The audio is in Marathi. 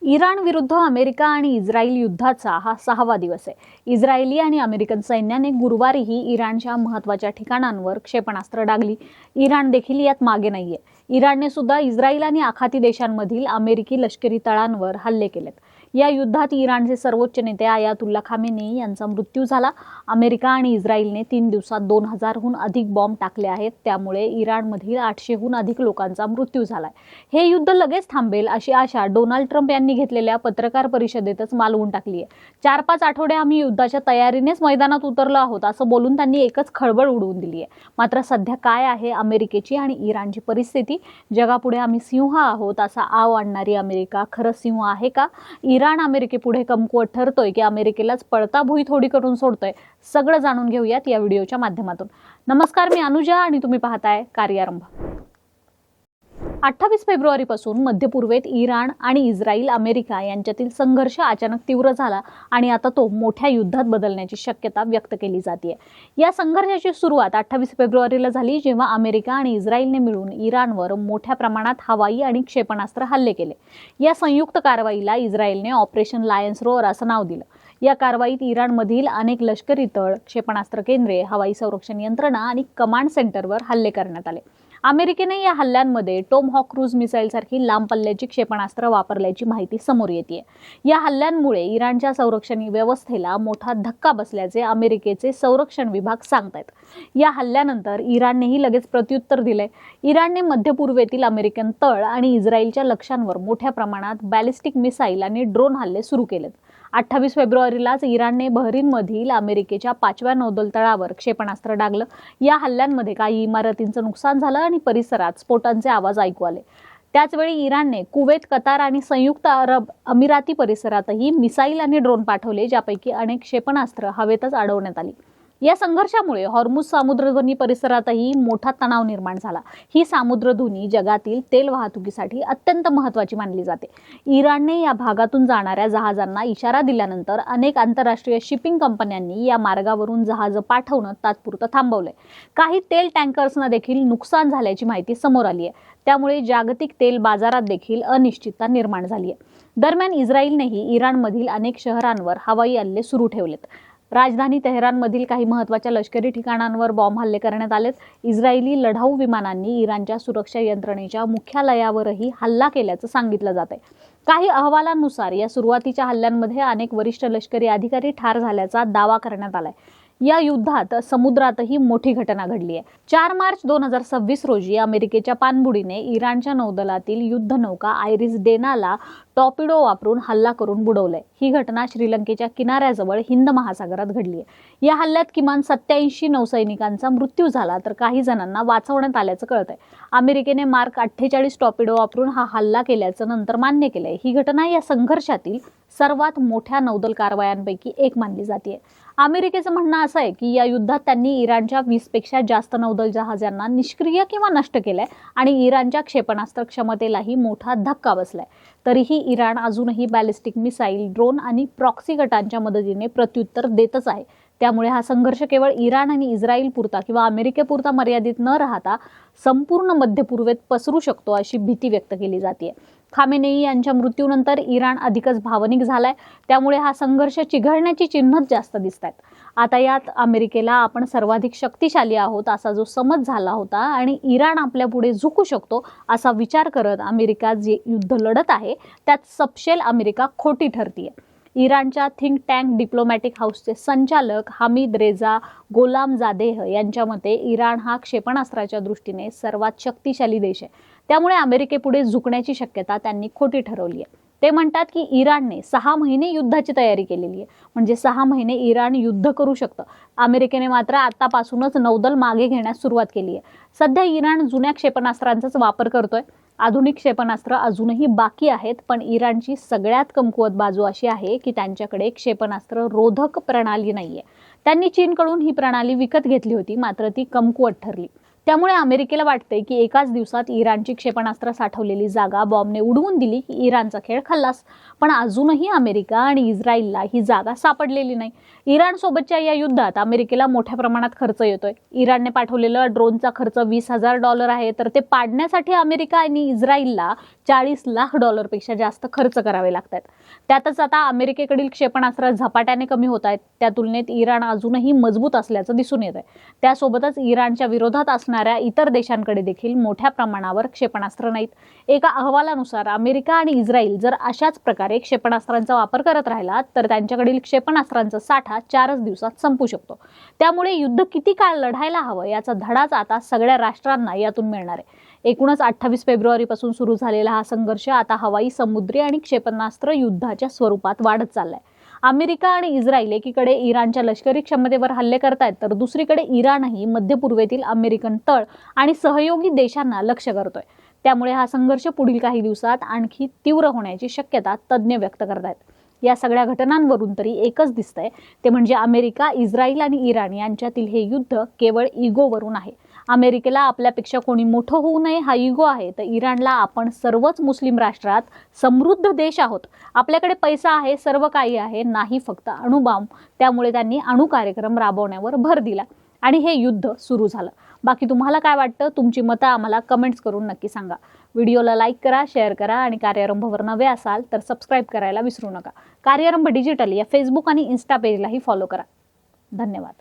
इराण विरुद्ध अमेरिका आणि इस्रायल युद्धाचा हा 6वा दिवस आहे. इस्रायली आणि अमेरिकन सैन्याने गुरुवारीही इराणच्या महत्त्वाच्या ठिकाणांवर क्षेपणास्त्र डागली. इराण देखील यात मागे नाहीये. इराणने सुद्धा इस्रायल आणि आखाती देशांमधील अमेरिकी लष्करी तळांवर हल्ले केलेत. या युद्धात इराणचे सर्वोच्च नेते आयातुल्ला खामेनी यांचा मृत्यू झाला. अमेरिका आणि इस्रायलने 3 दिवसात 2000हून अधिक बॉम्ब टाकले आहेत. त्यामुळे इराणमधील 800हून अधिक लोकांचा मृत्यू झालाय. हे युद्ध लगेच थांबेल अशी आशा डोनाल्ड ट्रम्प यांनी घेतलेल्या पत्रकार परिषदेतच मालवून टाकली आहे. 4-5 आठवडे आम्ही युद्धाच्या तयारीनेच मैदानात उतरलो आहोत असं बोलून त्यांनी एकच खळबळ उडवून दिली आहे. मात्र सध्या काय आहे अमेरिकेची आणि इराणची परिस्थिती? जगापुढे आम्ही सिंह आहोत असा आव आणणारी अमेरिका खरंच सिंह आहे का? इराण अमेरिकेपुढे कमकुवत ठरतोय की अमेरिकेलाच पळता भुई थोडी करून सोडतोय? सगळं जाणून घेऊयात या व्हिडिओच्या माध्यमातून. नमस्कार, मी अनुजा आणि तुम्ही पाहताय कार्यारंभ. 28 फेब्रुवारीपासून मध्य पूर्वेत इराण आणि इस्रायल अमेरिका यांच्यातील संघर्ष अचानक तीव्र झाला आणि आता तो मोठ्या युद्धात बदलण्याची शक्यता व्यक्त केली जाते. या संघर्षाची सुरुवात 28 फेब्रुवारीला झाली, जेव्हा अमेरिका आणि इस्रायलने मिळून इराणवर मोठ्या प्रमाणात हवाई आणि क्षेपणास्त्र हल्ले केले. या संयुक्त कारवाईला इस्रायलने ऑपरेशन लायन्स रोअर असं नाव दिलं. या कारवाईत इराणमधील अनेक लष्करी तळ, क्षेपणास्त्र केंद्रे, हवाई संरक्षण यंत्रणा आणि कमांड सेंटरवर हल्ले करण्यात आले. अमेरिकेने या हल्ल्यांमध्ये टोमहॉक क्रूज मिसाईलसारखी लांब पल्ल्याची क्षेपणास्त्र वापरल्याची माहिती समोर येते. या हल्ल्यांमुळे इराणच्या संरक्षण व्यवस्थेला मोठा धक्का बसल्याचे अमेरिकेचे संरक्षण विभाग सांगतायत. या हल्ल्यानंतर इराणनेही लगेच प्रत्युत्तर दिले. इराणने मध्य पूर्वेतील अमेरिकन तळ आणि इस्रायलच्या लक्ष्यांवर मोठ्या प्रमाणात बॅलिस्टिक मिसाईल आणि ड्रोन हल्ले सुरू केलेत. 28 फेब्रुवारीलाच इराणने बहरीनमधील अमेरिकेच्या 5व्या नौदल तळावर क्षेपणास्त्र डागलं. या हल्ल्यांमध्ये काही इमारतींचं नुकसान झालं आणि परिसरात स्फोटांचे आवाज ऐकू आले. त्याचवेळी इराणने कुवेत, कतार आणि संयुक्त अरब अमिराती परिसरातही मिसाईल आणि ड्रोन पाठवले, ज्यापैकी अनेक क्षेपणास्त्र हवेतच अडवण्यात आली. या संघर्षामुळे हॉर्मुझ सामुद्रधुनी परिसरातही मोठा तणाव निर्माण झाला. ही सामुद्रधुनी जगातील तेल वाहतुकीसाठी अत्यंत महत्त्वाची मानली जाते. इराणने या भागातून जाणाऱ्या जहाजांना इशारा दिल्यानंतर अनेक आंतरराष्ट्रीय शिपिंग कंपन्यांनी या मार्गावरून जहाजं पाठवणं तात्पुरतं थांबवलंय. काही तेल टँकर्सना देखील नुकसान झाल्याची माहिती समोर आली आहे. त्यामुळे जागतिक तेल बाजारात देखील अनिश्चितता निर्माण झाली आहे. दरम्यान इस्रायलनेही इराणमधील अनेक शहरांवर हवाई हल्ले सुरू ठेवलेत. राजधानी तेहरानमधील काही महत्त्वाच्या लष्करी ठिकाणांवर बॉम्ब हल्ले करण्यात आलेत. इस्रायली लढाऊ विमानांनी इराणच्या सुरक्षा यंत्रणेच्या मुख्यालयावरही हल्ला केल्याचं सांगितलं जातंय. काही अहवालांनुसार या सुरुवातीच्या हल्ल्यांमध्ये अनेक वरिष्ठ लष्करी अधिकारी ठार झाल्याचा दावा करण्यात आलाय. या युद्धात समुद्रातही मोठी घटना घडली आहे. 4 मार्च 2026 रोजी अमेरिकेच्या पाणबुडीने इराणच्या नौदलातील युद्धनौका आयरिस डेनाला टॉर्पिडो वापरून हल्ला करून बुडवलंय. ही घटना श्रीलंकेच्या किनाऱ्याजवळ हिंद महासागरात घडली आहे. या हल्ल्यात किमान 87 नौसैनिकांचा मृत्यू झाला, तर काही जणांना वाचवण्यात आल्याचं कळतंय. अमेरिकेने मार्क 48 टॉर्पिडो वापरून हा हल्ला केल्याचं नंतर मान्य केलंय. ही घटना या संघर्षातील सर्वात मोठ्या नौदल कारवायांपैकी एक मानली जाते. अमेरिकेचं म्हणणं असं आहे की या युद्धात त्यांनी इराणच्या 20 पेक्षा जास्त नौदल जहाजांना निष्क्रिय किंवा नष्ट केलंय आणि इराणच्या क्षेपणास्त्र क्षमतेलाही मोठा धक्का बसलाय. तरीही इराण अजूनही बॅलिस्टिक मिसाईल, ड्रोन आणि प्रॉक्सी गटांच्या मदतीने प्रत्युत्तर देतच आहे. त्यामुळे हा संघर्ष केवळ इराण आणि इस्रायल पुरता किंवा अमेरिकेपुरता मर्यादित न राहता संपूर्ण मध्य पूर्वेत पसरू शकतो अशी भीती व्यक्त केली जाते. खामेनेई यांच्या मृत्यूनंतर इराण अधिकच भावनिक झालाय. त्यामुळे हा संघर्ष चिघळण्याची चिन्हच जास्त दिसत आहेत. आता यात अमेरिकेला आपण सर्वाधिक शक्तिशाली आहोत असा जो समज झाला होता आणि इराण आपल्या पुढे झुकू शकतो असा विचार करत अमेरिका जे युद्ध लढत आहे त्यात सपशेल अमेरिका खोटी ठरतीये. इराणच्या थिंक टँक डिप्लोमॅटिक हाऊसचे संचालक हमीद रेजा गोलामजादेह यांच्या मते इराण हा क्षेपणास्त्राच्या दृष्टीने सर्वात शक्तिशाली देश आहे. त्यामुळे अमेरिकेपुढे झुकण्याची शक्यता त्यांनी खोटी ठरवली आहे. ते म्हणतात की इराणने 6 महिने युद्धाची तयारी केलेली आहे, म्हणजे 6 महिने इराण युद्ध करू शकतं. अमेरिकेने मात्र आतापासूनच नौदल मागे घेण्यास सुरुवात केली आहे. सध्या इराण जुन्या क्षेपणास्त्रांचाच वापर करतोय. आधुनिक क्षेपणास्त्र अजूनही बाकी आहेत, पण इराणची सगळ्यात कमकुवत बाजू अशी आहे की त्यांच्याकडे क्षेपणास्त्र रोधक प्रणाली नाहीये. त्यांनी चीनकडून ही प्रणाली विकत घेतली होती, मात्र ती कमकुवत ठरली. त्यामुळे अमेरिकेला वाटते की एकाच दिवसात इराणची क्षेपणास्त्र साठवलेली जागा बॉम्बने उडवून दिली की इराणचा खेळ खल्लास. पण अजूनही अमेरिका आणि इस्रायलला ही जागा सापडलेली नाही. इराण सोबतच्या या युद्धात अमेरिकेला मोठ्या प्रमाणात खर्च येतोय. इराणने पाठवलेला ड्रोनचा खर्च $20,000 आहे, तर ते पाडण्यासाठी अमेरिका आणि इस्रायलला $40 लाख पेक्षा जास्त खर्च करावे लागतात. त्यातच आता अमेरिकेकडील क्षेपणास्त्र झपाट्याने कमी होत आहेत. त्या तुलनेत इराण अजूनही मजबूत असल्याचं दिसून येत आहे. त्यासोबतच इराणच्या विरोधात असणाऱ्या इतर देशांकडे देखील मोठ्या प्रमाणावर क्षेपणास्त्र नाहीत. एका अहवालानुसार अमेरिका आणि इस्रायल जर अशाच प्रकारे क्षेपणास्त्रांचा वापर करत राहिला तर त्यांच्याकडील क्षेपणास्त्रांचा साठा 4 दिवसात संपू शकतो. त्यामुळे युद्ध किती काळ लढायला हवं याचा धडाच आता सगळ्या राष्ट्रांना यातून मिळणार आहे. एकूणच 28 फेब्रुवारीपासून सुरू झालेला हा संघर्ष आता हवाई, समुद्री आणि क्षेपणास्त्र युद्धाच्या स्वरूपात वाढत चाललाय. अमेरिका आणि इस्रायल एकीकडे इराणच्या लष्करी क्षमतेवर हल्ले करतायत, तर दुसरीकडे इराणही मध्य पूर्वेतील अमेरिकन तळ आणि सहयोगी देशांना लक्ष्य करतोय. त्यामुळे हा संघर्ष पुढील काही दिवसात आणखी तीव्र होण्याची शक्यता तज्ज्ञ व्यक्त करतायत. या सगळ्या घटनांवरून तरी एकच दिसतंय, ते म्हणजे अमेरिका, इस्रायल आणि इराण यांच्यातील हे युद्ध केवळ इगोवरून आहे. अमेरिकेला आपल्यापेक्षा कोणी मोठं होऊ नये हा इगो आहे, तर इराणला आपण सर्वच मुस्लिम राष्ट्रात समृद्ध देश आहोत, आपल्याकडे पैसा आहे, सर्व काही आहे, नाही फक्त अणुबॉम्ब. त्यामुळे त्यांनी अणु कार्यक्रम राबवण्यावर भर दिला आणि हे युद्ध सुरू झालं. बाकी तुम्हाला काय वाटतं? तुमची मतं आम्हाला कमेंट्स करून नक्की सांगा. व्हिडिओला लाईक करा, शेअर करा आणि कार्यारंभवर नवे असाल तर सबस्क्राईब करायला विसरू नका. कार्यारंभ डिजिटल या फेसबुक आणि इन्स्टा पेजलाही फॉलो करा. धन्यवाद.